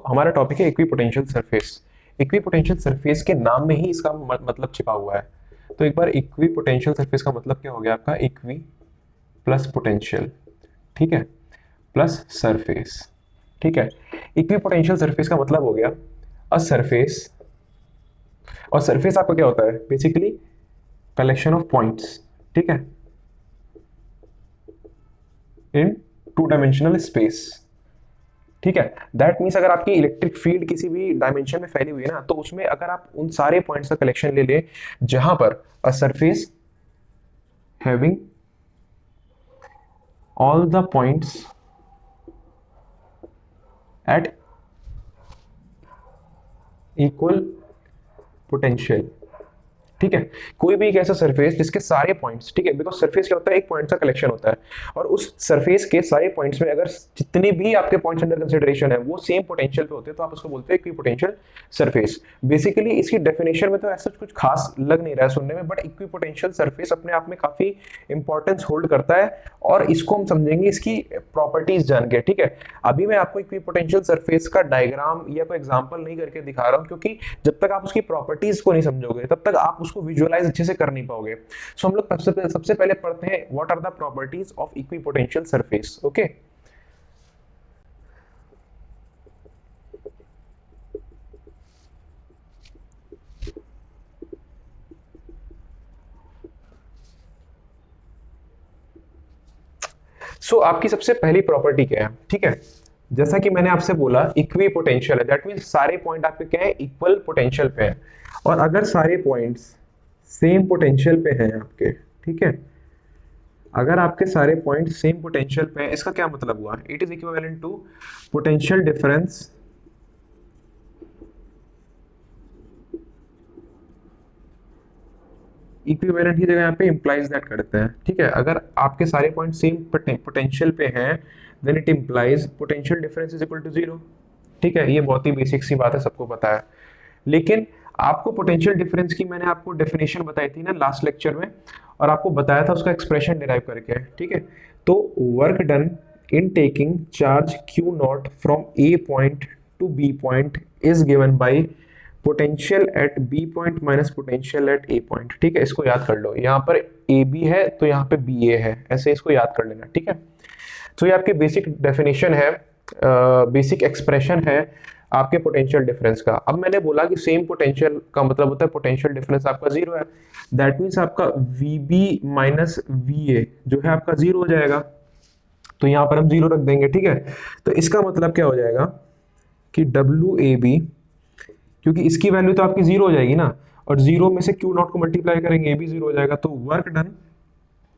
हमारा टॉपिक है equipotential surface. Equipotential surface के नाम में ही इसका मतलब छिपा हुआ है। तो एक बार इक्विपोटेंशियल सरफेस का मतलब क्या हो गया आपका, इक्वी प्लस पोटेंशियल, ठीक है, प्लस सरफेस, ठीक है। इक्विपोटेंशियल सरफेस का मतलब हो गया अ सरफेस, और सरफेस आपका क्या होता है, बेसिकली कलेक्शन ऑफ पॉइंट्स, ठीक है, इन टू डायमेंशनल स्पेस, ठीक है। दैट मीन्स अगर आपकी इलेक्ट्रिक फील्ड किसी भी डायमेंशन में फैली हुई है ना, तो उसमें अगर आप उन सारे पॉइंट्स का कलेक्शन ले ले जहां पर a surface having all the points at equal potential, ठीक है। कोई भी एक ऐसा सरफेस जिसके सारे पॉइंट्स, ठीक है, बिकॉज सरफेस क्या होता है, एक पॉइंट का कलेक्शन होता है, और उस सरफेस के सारे पॉइंट्स में अगर जितने भी आपके पॉइंट्स अंडर कंसिडरेशन है वो सेम पोटेंशियल पे होते हैं तो आप उसको बोलते हैं इक्विपोटेंशियल सरफेस। बेसिकली इसकी डेफिनेशन में तो ऐसा कुछ खास लग नहीं रहा है सुनने में, बट इक्विपोटेंशियल सरफेस अपने आप में काफी इंपॉर्टेंस होल्ड करता है, और इसको हम समझेंगे इसकी प्रॉपर्टीज जान के, ठीक है। अभी मैं आपको इक्विपोटेंशियल सरफेस का डायग्राम या कोई एग्जांपल नहीं करके दिखा रहा हूं, क्योंकि जब तक आप उसकी प्रॉपर्टीज को नहीं समझोगे तब तक आप उसको विजुअलाइज अच्छे से कर नहीं पाओगे। सो हम लोग सबसे पहले पढ़ते हैं what are the properties of equipotential surface, okay. आपकी सबसे पहली प्रॉपर्टी क्या है, ठीक है। जैसा कि मैंने आपसे बोला इक्वी पोटेंशियल है, दैट मींस सारे पॉइंट आपके क्या है, इक्वल पोटेंशियल पे है, और अगर सारे पॉइंट्स सेम पोटेंशियल पे हैं आपके, ठीक है, अगर आपके सारे पॉइंट सेम पोटेंशियल पे हैं, इसका क्या मतलब हुआ, it is equivalent to potential difference equivalent की जगह यहाँ पे इंप्लाइज दैट करते हैं, ठीक है। अगर आपके सारे पॉइंट सेम पोटेंशियल पे हैं then it implies potential difference is equal to zero, ठीक है। ये बहुत ही बेसिक सी बात है, सबको पता है। लेकिन आपको पोटेंशियल डिफरेंस की मैंने आपको डेफिनेशन बताई थी ना लास्ट लेक्चर में, और आपको बताया था उसका एक्सप्रेशन डिराइव करके, ठीक है। तो work done in taking charge Q not from A point to B point is given by potential at B point minus potential at A point, ठीक है। इसको याद कर लो, यहाँ पर ए बी है तो यहाँ पे बी ए है, ऐसे इसको याद कर लेना, ठीक है। तो ये आपके बेसिक डेफिनेशन है, बेसिक एक्सप्रेशन है आपके पोटेंशियल डिफरेंस का। अब मैंने बोला कि सेम पोटेंशियल का मतलब होता है पोटेंशियल डिफरेंस आपका जीरो है, दैट मीन्स आपका VB माइनस VA जो है आपका जीरो हो जाएगा, तो यहां पर हम जीरो रख देंगे, ठीक है। तो इसका मतलब क्या हो जाएगा कि WAB, क्योंकि इसकी वैल्यू तो आपकी जीरो हो जाएगी ना, और जीरो में से Q नॉट को मल्टीप्लाई करेंगे ए भी जीरो हो जाएगा, तो वर्क डन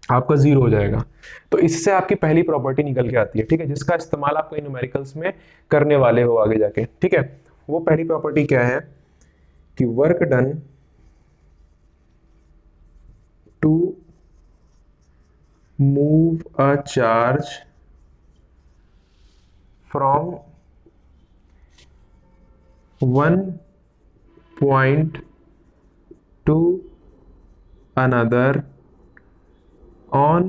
आपका जीरो हो जाएगा। तो इससे आपकी पहली प्रॉपर्टी निकल के आती है, ठीक है, जिसका इस्तेमाल आप कई न्यूमेरिकल्स में करने वाले हो आगे जाके, ठीक है। वो पहली प्रॉपर्टी क्या है कि work done to move a charge from one point to another on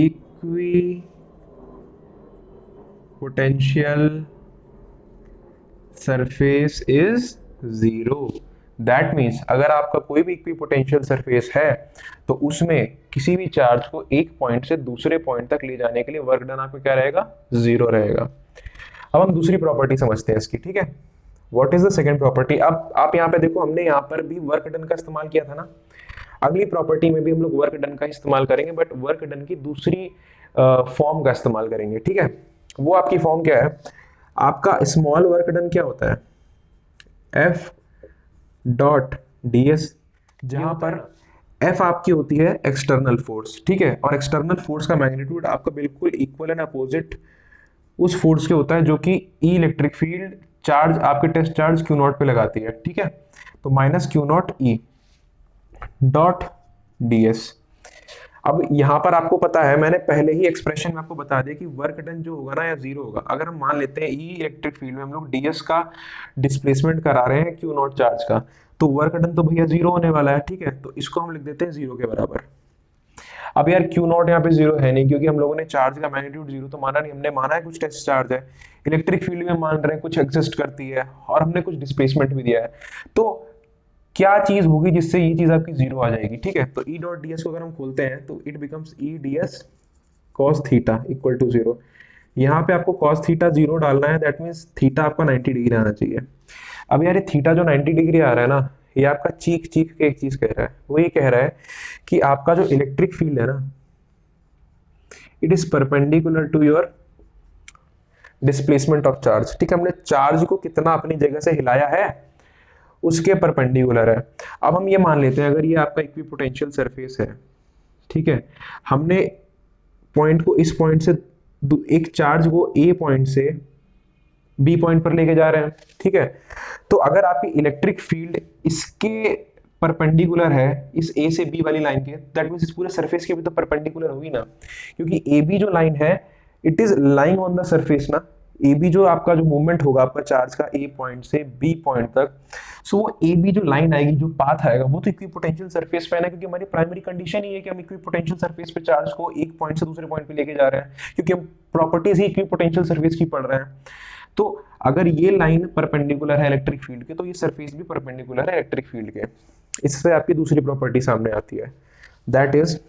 equipotential surface is zero। That means अगर आपका कोई भी इक्विपोटेंशियल सरफेस है तो उसमें किसी भी चार्ज को एक पॉइंट से दूसरे पॉइंट तक ले जाने के लिए वर्क डन आपका क्या रहेगा, जीरो रहेगा। अब हम दूसरी प्रॉपर्टी समझते हैं इसकी, ठीक है। What is the second property. अब आप यहाँ पे देखो, हमने यहाँ पर भी वर्क डन का इस्तेमाल किया था ना, अगली प्रॉपर्टी में भी हम लोग वर्क डन का इस्तेमाल करेंगे, बट वर्क डन की दूसरी फॉर्म का इस्तेमाल करेंगे, ठीक है। वो आपकी फॉर्म क्या है, आपका स्मॉल वर्क डन क्या होता है, F डॉट ds, जहां पर F आपकी होती है एक्सटर्नल फोर्स, ठीक है, और एक्सटर्नल फोर्स का मैग्नीट्यूड आपका बिल्कुल इक्वल एंड अपोजिट उस फोर्स के होता है जो कि ई इलेक्ट्रिक फील्ड चार्ज आपके टेस्ट चार्ज Q नॉट पे लगाती है, ठीक है। तो minus Q not E dot ds। अब यहां पर आपको पता है, मैंने पहले ही एक्सप्रेशन में आपको बता दिया कि वर्क डन जो होगा ना या जीरो होगा, अगर हम मान लेते हैं ई इलेक्ट्रिक फील्ड में हम लोग ds का डिस्प्लेसमेंट करा रहे हैं Q नॉट चार्ज का, तो वर्क डन तो भैया जीरो होने वाला है, ठीक है। तो इसको हम लिख देते हैं जीरो के बराबर। अब यार क्यू नॉट यहाँ पे जीरो है नहीं, क्योंकि हम लोगों ने चार्ज का मैग्नीट्यूड जीरो तो माना नहीं, हमने माना है कुछ टेस्ट चार्ज है। इलेक्ट्रिक फील्ड में मान रहे हैं कुछ एग्जिस्ट करती है, और हमने कुछ डिस्प्लेसमेंट भी दिया है। तो क्या चीज होगी जिससे ये चीज आपकी जीरो आ जाएगी? ठीक है, तो ई डॉट डी एस को अगर हम खोलते हैं तो it becomes E D S cos theta equal to zero. यहाँ पे आपको कॉस थीटा जीरो डालना है, दैट मीन्स थीटा आपका 90 डिग्री आना चाहिए। अब यार ये थीटा जो 90 डिग्री आ रहा है ना, ये आपका चीख चीख के एक चीज कह रहा है, वो ये कह रहा है कि आपका जो इलेक्ट्रिक फील्ड है ना, it is perpendicular to your displacement of charge. ठीक है, हमने चार्ज को कितना अपनी जगह से हिलाया है उसके परपेंडिकुलर है। अब हम ये मान लेते हैं अगर ये आपका इक्विपोटेंशियल सरफेस है, ठीक है, हमने पॉइंट को इस पॉइंट से एक चार्ज को ए पॉइंट से बी पॉइंट पर लेके जा रहे हैं, ठीक है, तो अगर आपकी इलेक्ट्रिक फील्ड इसके परपेंडिकुलर है, इस ए से बी वाली लाइन के, दैट मींस इस पूरे सरफेस के भी तो परपेंडिकुलर होगी ना, क्योंकि ए बी जो लाइन है it is lying on the surface ना। ए बी जो आपका जो मूवमेंट होगा आपका चार्ज का ए पॉइंट से बी पॉइंट तक, सो वो ए बी जो लाइन आएगी, जो पाथ आएगा, वो तो इक्विपोटेंशियल सरफेस पे है ना, क्योंकि हमारी प्राइमरी कंडीशन ही है कि हम इक्विपोटेंशियल सरफेस पे चार्ज को एक पॉइंट से दूसरे पॉइंट पे लेके जा रहे हैं, क्योंकि हम प्रॉपर्टीज ही इक्विपोटेंशियल सरफेस की पढ़ रहे हैं। तो अगर ये लाइन परपेंडिकुलर है इलेक्ट्रिक फील्ड के, तो ये सरफेस भी परपेंडिकुलर है इलेक्ट्रिक फील्ड के। इससे आपकी दूसरी प्रॉपर्टी सामने आती है, दैट इज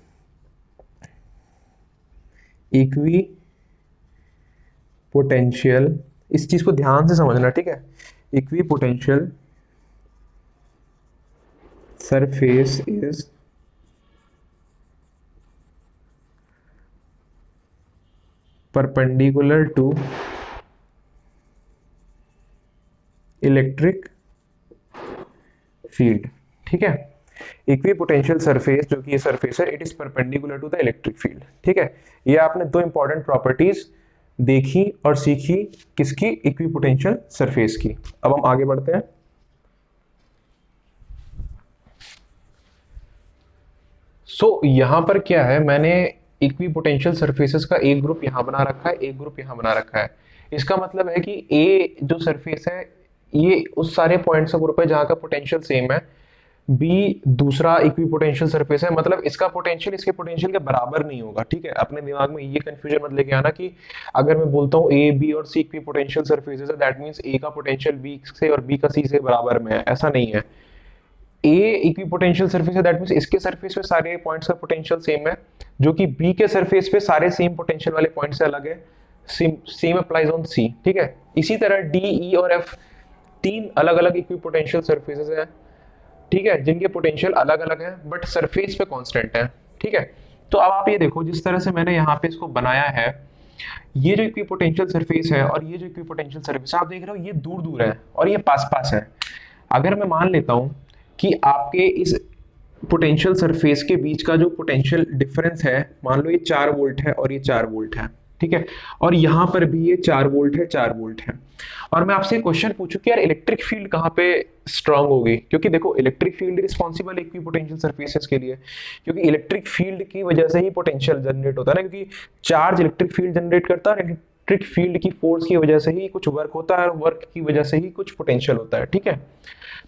इक्वी पोटेंशियल। इस चीज को ध्यान से समझना, ठीक है, equipotential surface is perpendicular to electric field. ठीक है, इक्विपोटेंशियल सरफेस जो कि ये सरफेस है, it is perpendicular to the electric field. ठीक है, ये आपने दो इंपॉर्टेंट प्रॉपर्टीज देखी और सीखी, किसकी? इक्विपोटेंशियल सरफेस की। अब हम आगे बढ़ते हैं। यहां पर क्या है, मैंने इक्विपोटेंशियल सरफेसेस का एक ग्रुप यहां बना रखा है, एक ग्रुप यहां बना रखा है। इसका मतलब है कि ए जो सरफेस है ये उस सारे पॉइंट्स का ग्रुप है जहां का पोटेंशियल सेम है, बी दूसरा इक्विपोटेंशियल सरफेस है, मतलब इसका पोटेंशियल इसके पोटेंशियल के बराबर नहीं होगा। ठीक है, अपने दिमाग में ये कंफ्यूजन मत लेके आना कि अगर मैं बोलता हूँ ए बी और सी इक्विपोटेंशियल सरफेसेस है, दैट मींस ए का पोटेंशियल बी से और बी का सी से बराबर में है, ऐसा नहीं है। ए इक्विपोटेंशियल सरफेस है, दैट मींस इसके सरफेस पे सारे पॉइंट्स का पोटेंशियल सेम है, जो कि बी के सरफेस पे सारे सेम पोटेंशियल वाले पॉइंट से अलग है। सेम अप्लाइज ऑन सी। ठीक है, इसी तरह डी ई और एफ तीन अलग अलग इक्विपोटेंशियल सरफेसेस है, ठीक है, जिनके पोटेंशियल अलग अलग है बट सरफेस पे कांस्टेंट है। ठीक है, तो अब आप ये देखो जिस तरह से मैंने यहाँ पे इसको बनाया है, ये जो इक्विपोटेंशियल सरफेस है और ये जो इक्विपोटेंशियल सरफेस आप देख रहे हो, ये दूर दूर है और ये पास पास है। अगर मैं मान लेता हूं कि आपके इस पोटेंशियल सरफेस के बीच का जो पोटेंशियल डिफरेंस है, मान लो ये 4 वोल्ट है और ये 4 वोल्ट है, ठीक है, और यहां पर भी ये 4 वोल्ट है, 4 वोल्ट है, और मैं आपसे क्वेश्चन पूछूं कि यार इलेक्ट्रिक फील्ड कहां पे स्ट्रांग होगी? क्योंकि देखो electric field responsible equipotential surfaces के लिए, क्योंकि इलेक्ट्रिक फील्ड की वजह से ही पोटेंशियल जनरेट होता है ना, क्योंकि चार्ज इलेक्ट्रिक फील्ड जनरेट करता है, इलेक्ट्रिक फील्ड की फोर्स की वजह से ही कुछ वर्क होता है और वर्क की वजह से ही कुछ पोटेंशियल होता है। ठीक है,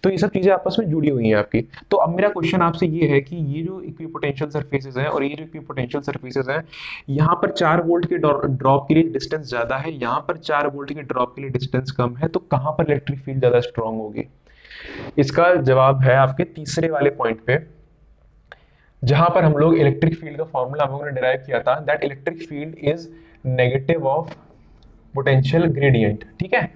तो ये सब चीजें आपस में जुड़ी हुई हैं आपकी। तो अब मेरा क्वेश्चन आपसे ये है कि ये जो इक्विपोटेंशियल सरफेसेस हैं और ये जो इक्विपोटेंशियल सरफेसेस हैं, यहाँ पर 4 वोल्ट के ड्रॉप के लिए डिस्टेंस ज्यादा है, यहाँ पर 4 वोल्ट के ड्रॉप के लिए डिस्टेंस कम है, तो कहाँ पर इलेक्ट्रिक फील्ड ज्यादा स्ट्रांग होगी? इसका जवाब है आपके तीसरे वाले पॉइंट पे, जहां पर हम लोग इलेक्ट्रिक फील्ड का फॉर्मूला हम लोगों ने डिराइव किया था, that electric field is negative of potential gradient. ठीक है,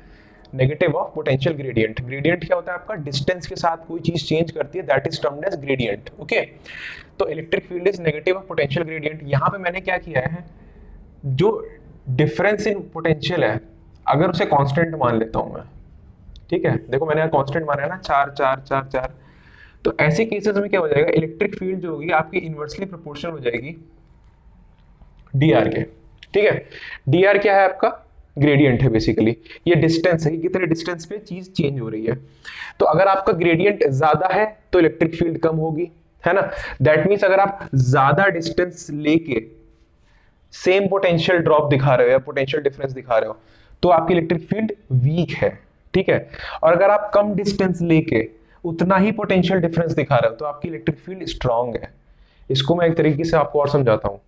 negative of potential gradient. Gradient क्या होता है आपका? डिस्टेंस के साथ कोई चीज चेंज करती है, that is termed as gradient. Okay, तो electric field is negative of potential gradient. यहां पे मैंने क्या किया है, जो डिफरेंस इन पोटेंशियल है अगर उसे कांस्टेंट मान लेता हूं मैं, ठीक है, देखो मैंने यहाँ कांस्टेंट माना है ना, 4 4 4 4, तो ऐसे केसेस में क्या हो जाएगा, इलेक्ट्रिक फील्ड जो होगी आपकी इनवर्सली प्रोपोर्शनल हो जाएगी डी आर के। ठीक है, डी आर क्या है आपका? ग्रेडियंट है बेसिकली, ये डिस्टेंस है, कितने डिस्टेंस पे चीज चेंज हो रही है। तो अगर आपका ग्रेडियंट ज्यादा है तो इलेक्ट्रिक फील्ड कम होगी, है ना। दैट मींस अगर आप ज्यादा डिस्टेंस लेके सेम पोटेंशियल ड्रॉप दिखा रहे हो या पोटेंशियल डिफरेंस दिखा रहे हो, तो आपकी इलेक्ट्रिक फील्ड वीक है। ठीक है, और अगर आप कम डिस्टेंस लेके उतना ही पोटेंशियल डिफरेंस दिखा रहे हो तो आपकी इलेक्ट्रिक फील्ड स्ट्रांग है। इसको मैं एक तरीके से आपको और समझाता हूं।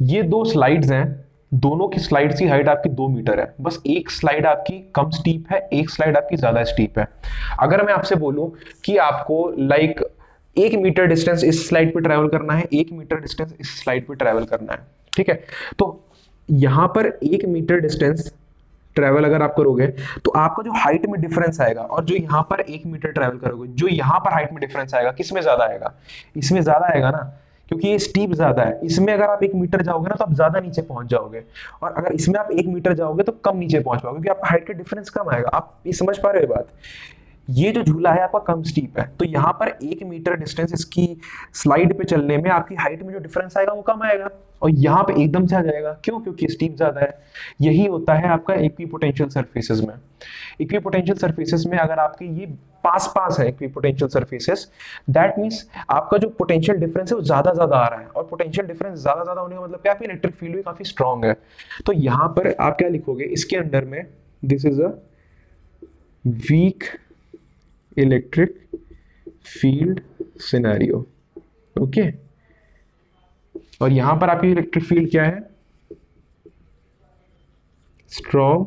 ये दो स्लाइड्स हैं, दोनों की स्लाइड्स की हाइट आपकी 2 मीटर है, बस एक स्लाइड आपकी कम स्टीप है, एक स्लाइड आपकी ज्यादा स्टीप है। अगर मैं आपसे बोलूं कि आपको लाइक 1 मीटर डिस्टेंस इस स्लाइड पे ट्रेवल करना है, 1 मीटर डिस्टेंस इस स्लाइड पे ट्रेवल करना है, ठीक है। तो यहां पर 1 मीटर डिस्टेंस ट्रेवल अगर आप करोगे तो आपका जो हाइट में डिफरेंस आएगा, और जो यहां पर 1 मीटर ट्रेवल करोगे, जो यहां पर हाइट में डिफरेंस आएगा, किसमें ज्यादा आएगा? इसमें ज्यादा आएगा ना, क्योंकि ये स्टीप ज्यादा है। इसमें अगर आप 1 मीटर जाओगे ना तो आप ज्यादा नीचे पहुंच जाओगे, और अगर इसमें आप 1 मीटर जाओगे तो कम नीचे पहुंच पाओगे, क्योंकि आपका हाइट का डिफरेंस कम आएगा। आप ये समझ पा रहे हो बात? ये जो झूला है आपका कम स्टीप है, तो यहां पर 1 मीटर डिस्टेंस इसकी स्लाइड पे चलने में आपकी हाइट में जो डिफरेंस आएगा वो कम आएगा, और यहां पे एकदम से आ जाएगा। क्यों? क्योंकि स्टीप ज्यादा है। यही होता है आपका इक्विपोटेंशियल सरफेसेस में। इक्विपोटेंशियल सरफेसेस में अगर आपके ये पास पास है इक्विपोटेंशियल सरफेसेस, दैट मींस आपका जो पोटेंशियल डिफरेंस है वो ज्यादा ज्यादा आ रहा है, और पोटेंशियल डिफरेंस ज्यादा ज्यादा होने का मतलब क्या? इलेक्ट्रिक फील्ड भी काफी स्ट्रांग है। तो यहां पर आप क्या लिखोगे इसके अंदर में? This is a weak electric field scenario, okay. और यहां पर आपकी इलेक्ट्रिक फील्ड क्या है? स्ट्रॉन्ग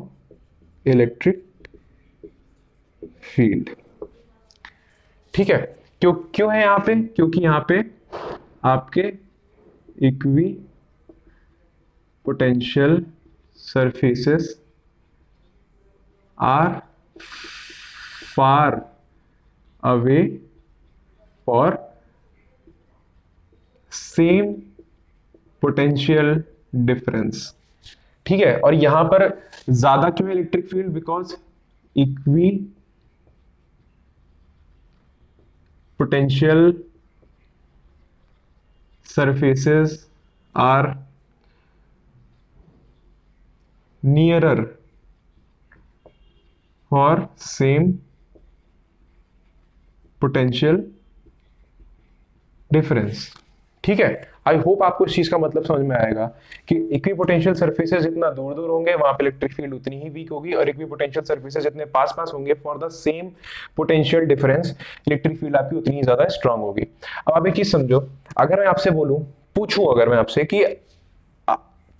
इलेक्ट्रिक फील्ड, ठीक है। क्यों है यहां पे? क्योंकि यहां पे आपके equipotential surfaces are far away for same potential difference, ठीक है। और यहां पर ज्यादा क्यों है electric field? Because equipotential surfaces are nearer for same potential difference, ठीक है। आई होप आपको इस चीज का मतलब समझ में आएगा कि इक्विपोटेंशियल सरफेसेस जितना दूर दूर होंगे वहां पे इलेक्ट्रिक फील्ड उतनी ही वीक होगी, और इक्विपोटेंशियल सरफेसेस जितने पास पास होंगे for the same potential difference electric field आपकी उतनी ही ज्यादा स्ट्रांग होगी। अब आप एक चीज समझो, अगर मैं आपसे बोलूं, पूछूं अगर मैं आपसे कि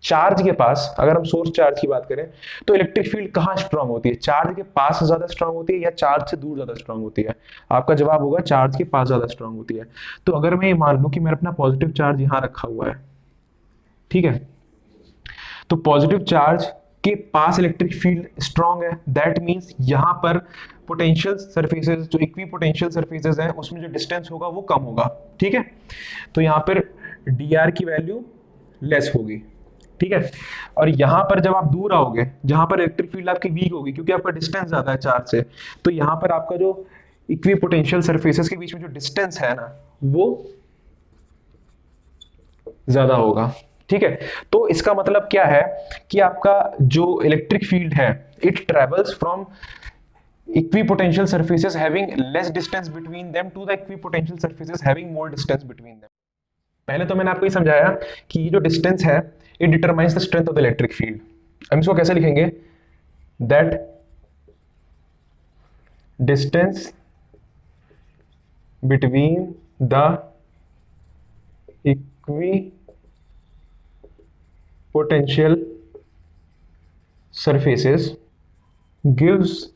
चार्ज के पास, अगर हम सोर्स चार्ज की बात करें, तो इलेक्ट्रिक फील्ड कहां स्ट्रांग होती है? चार्ज के पास ज्यादा स्ट्रांग होती है या चार्ज से दूर ज्यादा स्ट्रांग होती है? आपका जवाब होगा चार्ज के पास ज्यादा स्ट्रांग होती है। तो अगर मैं ये मान लूं कि मैंने अपना पॉजिटिव चार्ज यहां रखा हुआ है, ठीक है, तो पॉजिटिव चार्ज के पास इलेक्ट्रिक फील्ड स्ट्रांग है, दैट मींस यहां पर पोटेंशियल सरफेसेस, जो इक्वी पोटेंशियल सरफेसेस हैं, उसमें जो डिस्टेंस होगा वो कम होगा, ठीक है। तो यहां पर dr की वैल्यू लेस होगी, ठीक है। और यहां पर जब आप दूर आओगे, जहां पर इलेक्ट्रिक फील्ड आपकी वीक होगी क्योंकि आपका डिस्टेंस ज्यादा है चार्ज से, तो यहां पर आपका जो इक्वी पोटेंशियल सरफेसेस के बीच में जो डिस्टेंस है ना, वो ज्यादा होगा, ठीक है। तो इसका मतलब क्या है कि आपका जो इलेक्ट्रिक फील्ड है, it travels from equipotential surfaces having less distance between them to the equipotential surfaces having more distance between them। पहले तो मैंने आपको ये समझाया कि ये जो डिस्टेंस है it determines the strength of the electric field. हम इसको कैसे लिखेंगे? That distance between the equi potential surfaces gives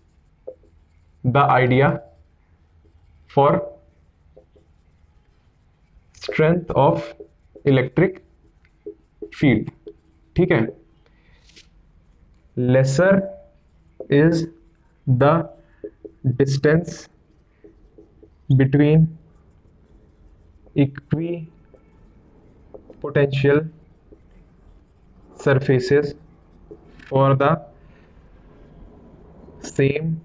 the idea for strength of electric field, ठीक है। lesser is the distance between equipotential surfaces for the same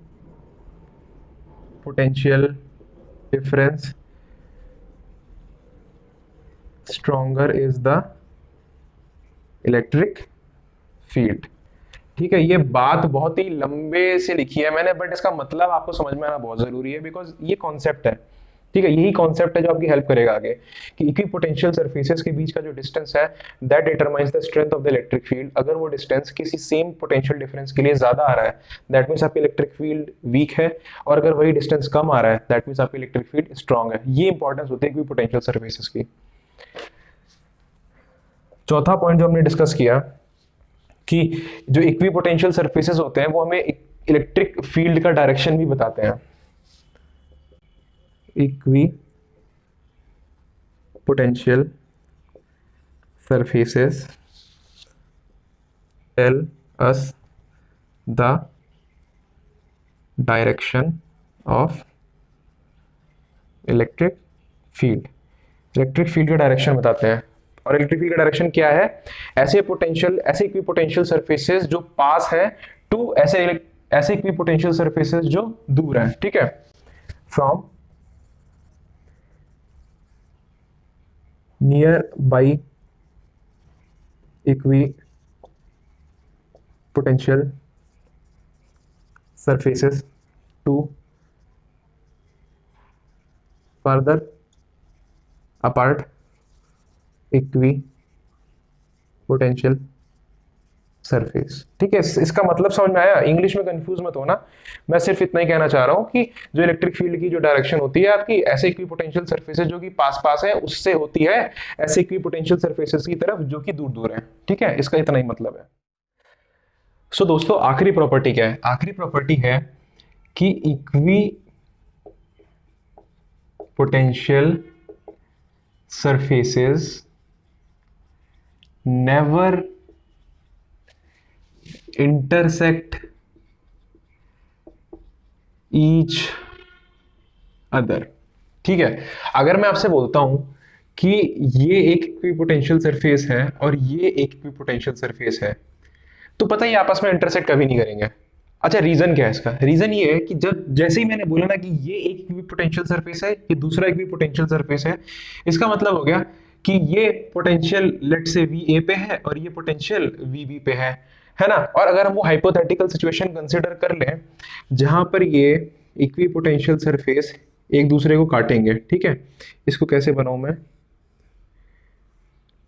potential difference, stronger is the electric field, ठीक है। ये बात बहुत ही लंबे से लिखी है मैंने, बट इसका मतलब आपको समझ में आना बहुत जरूरी है, बिकॉज ये कॉन्सेप्ट है, ठीक है, यही कॉन्सेप्ट है जो आपकी हेल्प करेगा आगे कि इक्विपोटेंशियल सरफेसेस के बीच का जो डिस्टेंस है that determines the strength of the electric field. अगर वो डिस्टेंस किसी सेम पोटेंशियल डिफरेंस के लिए ज्यादा आ रहा है दैट मीन्स आपकी इलेक्ट्रिक फील्ड वीक है, और अगर वही डिस्टेंस कम आ रहा है दैट मीन्स आपकी इलेक्ट्रिक फील्ड स्ट्रांग है। ये इंपॉर्टेंस होती है इक्विपोटेंशियल सरफेसेस की। चौथा पॉइंट जो हमने डिस्कस किया कि जो इक्विपोटेंशियल सरफेसेस होते हैं वो हमें इलेक्ट्रिक फील्ड का डायरेक्शन भी बताते हैं। Equipotential surfaces tell us the direction of electric field। Electric field का डायरेक्शन बताते हैं। और इलेक्ट्रिक फील्ड का डायरेक्शन क्या है? ऐसे इक्विपोटेंशियल सरफेसेस जो पास है टू ऐसे इक्विपोटेंशियल सरफेसेस जो दूर है। ठीक है, from near by equipotential surfaces to further apart equipotential surface. ठीक है, इसका मतलब समझ में आया? इंग्लिश में कंफ्यूज मत होना, मैं सिर्फ इतना ही कहना चाह रहा हूं कि जो इलेक्ट्रिक फील्ड की जो डायरेक्शन होती है आपकी ऐसे इक्विपोटेंशियल सरफेसेस जो कि पास पास है उससे होती है ऐसे इक्विपोटेंशियल सरफेसेस की तरफ जो कि दूर दूर है। ठीक है, इसका इतना ही मतलब है। सो दोस्तों, आखिरी प्रॉपर्टी क्या है? आखिरी प्रॉपर्टी है कि equipotential surfaces never intersect each other. ठीक है, अगर मैं आपसे बोलता हूं कि ये एक इक्विपोटेंशियल सरफेस है और ये एक इक्विपोटेंशियल सरफेस है तो पता ही आपस में इंटरसेक्ट कभी नहीं करेंगे। अच्छा, रीजन क्या है इसका? रीजन ये है कि जब जैसे ही मैंने बोला ना कि ये एक इक्विपोटेंशियल सरफेस है, ये दूसरा इक्विपोटेंशियल सरफेस है, इसका मतलब हो गया कि ये पोटेंशियल लेट से VA पे है और ये पोटेंशियल VB पे है ना। और अगर हम वो हाइपोथेटिकल सिचुएशन कंसीडर कर लें जहां पर ये इक्विपोटेंशियल सरफेस एक दूसरे को काटेंगे। ठीक है, इसको कैसे बनाऊं मैं?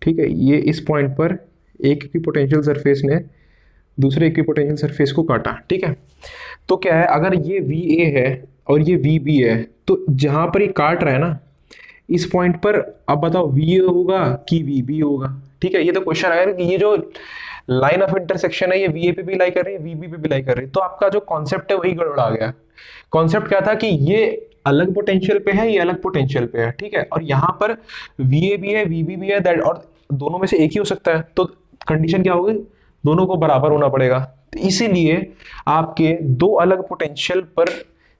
ठीक है, ये इस पॉइंट पर एक इक्विपोटेंशियल सरफेस ने दूसरे इक्विपोटेंशियल सरफेस को काटा। ठीक है, तो क्या है, अगर ये VA है और ये VB है तो जहां पर ये काट रहा है ना इस पॉइंट पर, अब बताओ VA होगा कि VB होगा? ठीक है, ये तो क्वेश्चन आया कि ये जो लाइन ऑफ इंटरसेक्शन है ये VA पे भी लाई कर रही है, VB पे भी लाई कर रही है, तो आपका जो कॉन्सेप्ट है वही गड़बड़ा गया। कॉन्सेप्ट क्या था कि ये अलग पोटेंशियल पे है, ये अलग पोटेंशियल पे है। ठीक है, और यहां पर VA भी है VB भी है दैट, और दोनों में से एक ही हो सकता है, तो कंडीशन क्या होगी? दोनों को बराबर होना पड़ेगा। तो इसीलिए आपके दो अलग पोटेंशियल पर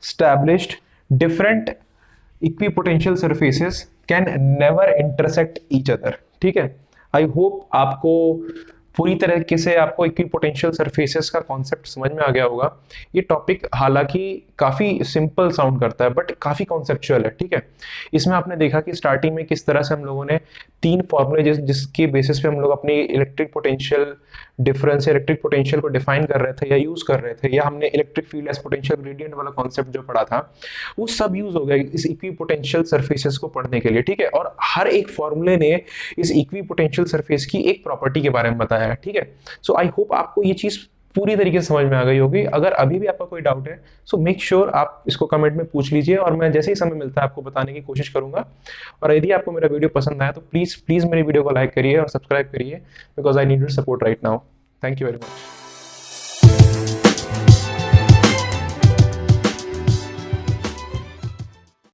established different equipotential surfaces can never intersect each other. ठीक है, आई होप आपको पूरी तरीके से आपको इक्विपोटेंशियल सरफेसेस का कॉन्सेप्ट समझ में आ गया होगा। ये टॉपिक हालांकि काफी सिंपल साउंड करता है बट काफी कॉन्सेप्चुअल है। ठीक है, इसमें आपने देखा कि स्टार्टिंग में किस तरह से हम लोगों ने तीन फॉर्मूले जिसके बेसिस पे हम लोग अपनी electric potential difference, electric potential को डिफाइन कर रहे थे या यूज कर रहे थे, या हमने electric field as potential gradient वाला कॉन्सेप्ट जो पढ़ा था वो सब यूज हो गया इस इक्विपोटेंशियल सरफेसेस को पढ़ने के लिए। ठीक है, और हर एक फॉर्मूले ने इस इक्विपोटेंशियल सरफेस की एक प्रॉपर्टी के बारे में बताया है। ठीक है, सो आई होप आपको ये चीज पूरी तरीके से समझ में आ गई होगी। अगर अभी भी आपका कोई डाउट है सो मेक श्योर आप इसको कमेंट में पूछ लीजिए और मैं जैसे ही समय मिलता है आपको बताने की कोशिश करूंगा। और यदि आपको मेरा वीडियो पसंद आया तो प्लीज मेरे वीडियो को लाइक करिए और सब्सक्राइब करिए because I need your support right now. Thank you very much.